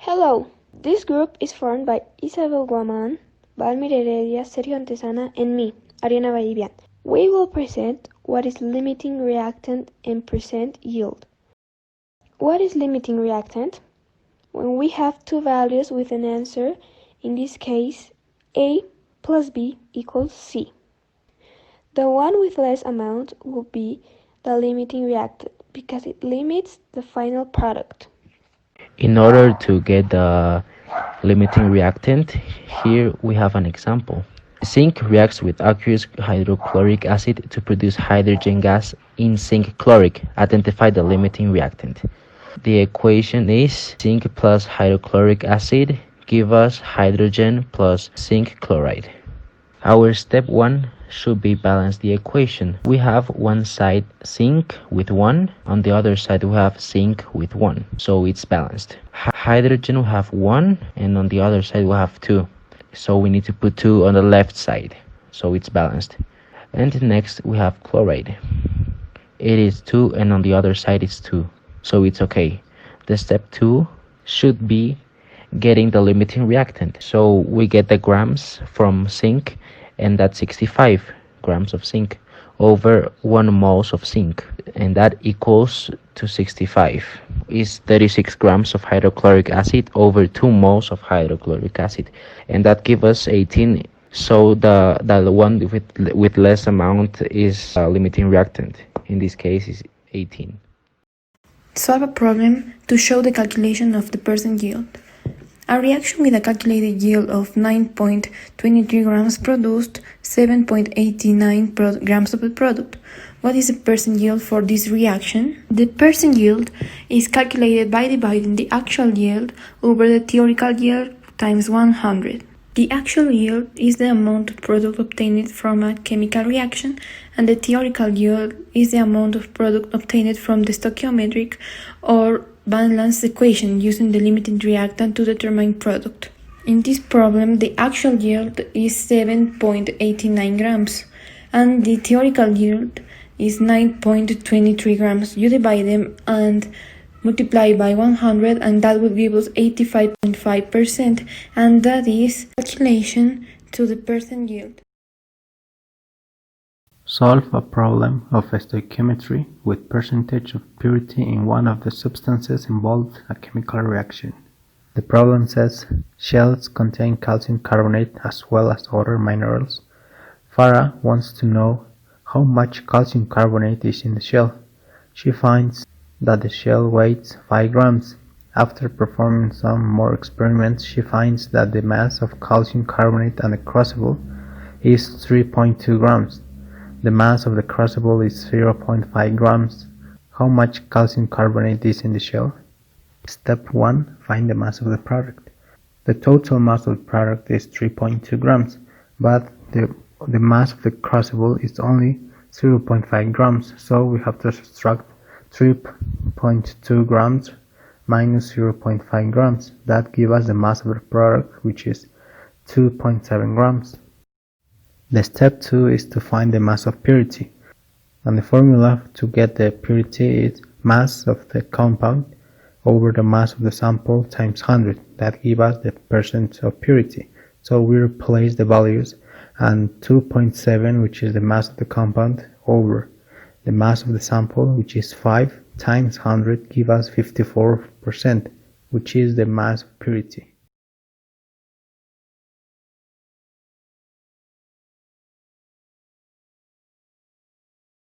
Hello! This group is formed by Isabel Guaman, Valmir Heredia, Sergio Antesana, and me, Ariana Vallivian. We will present what is limiting reactant and present yield. What is limiting reactant? When we have two values with an answer, in this case, A plus B equals C. The one with less amount will be the limiting reactant because it limits the final product. In order to get the limiting reactant, here we have an example. Zinc reacts with aqueous hydrochloric acid to produce hydrogen gas in zinc chloric. Identify the limiting reactant. The equation is zinc plus hydrochloric acid give us hydrogen plus zinc chloride. Our step 1 should be balance the equation. We have one side zinc with 1, on the other side we have zinc with 1, so it's balanced. Hydrogen will have 1, and on the other side we have 2, so we need to put 2 on the left side, so it's balanced. And next we have chloride. It is 2 and on the other side it's 2, so it's okay. The step 2 should be getting the limiting reactant. So we get the grams from zinc, and that's 65 grams of zinc over 1 moles of zinc, and that equals to 65 is 36 grams of hydrochloric acid over 2 moles of hydrochloric acid, and that gives us 18. So the one with less amount is limiting reactant. In this case is 18. Solve a problem to show the calculation of the percent yield. A reaction with a calculated yield of 9.23 grams produced 7.89 grams of the product. What is the percent yield for this reaction? The percent yield is calculated by dividing the actual yield over the theoretical yield times 100. The actual yield is the amount of product obtained from a chemical reaction, and the theoretical yield is the amount of product obtained from the stoichiometric or balanced equation using the limiting reactant to determine product. In this problem, the actual yield is 7.89 grams and the theoretical yield is 9.23 grams. You divide them and multiply by 100, and that will give us 85.5%, and that is calculation to the percent yield. Solve a problem of stoichiometry with percentage of purity in one of the substances involved in a chemical reaction. The problem says shells contain calcium carbonate as well as other minerals. Farah wants to know how much calcium carbonate is in the shell. She finds that the shell weighs 5 grams. After performing some more experiments, she finds that the mass of calcium carbonate in the crucible is 3.2 grams. The mass of the crucible is 0.5 grams. How much calcium carbonate is in the shell? Step 1. Find the mass of the product. The total mass of the product is 3.2 grams, but the mass of the crucible is only 0.5 grams, so we have to subtract 3.2 grams minus 0.5 grams. That gives us the mass of the product, which is 2.7 grams. The step 2 is to find the mass of purity, and the formula to get the purity is mass of the compound over the mass of the sample times 100. That gives us the percent of purity. So we replace the values, and 2.7, which is the mass of the compound, over the mass of the sample, which is 5 times 100, gives us 54%, which is the mass of purity.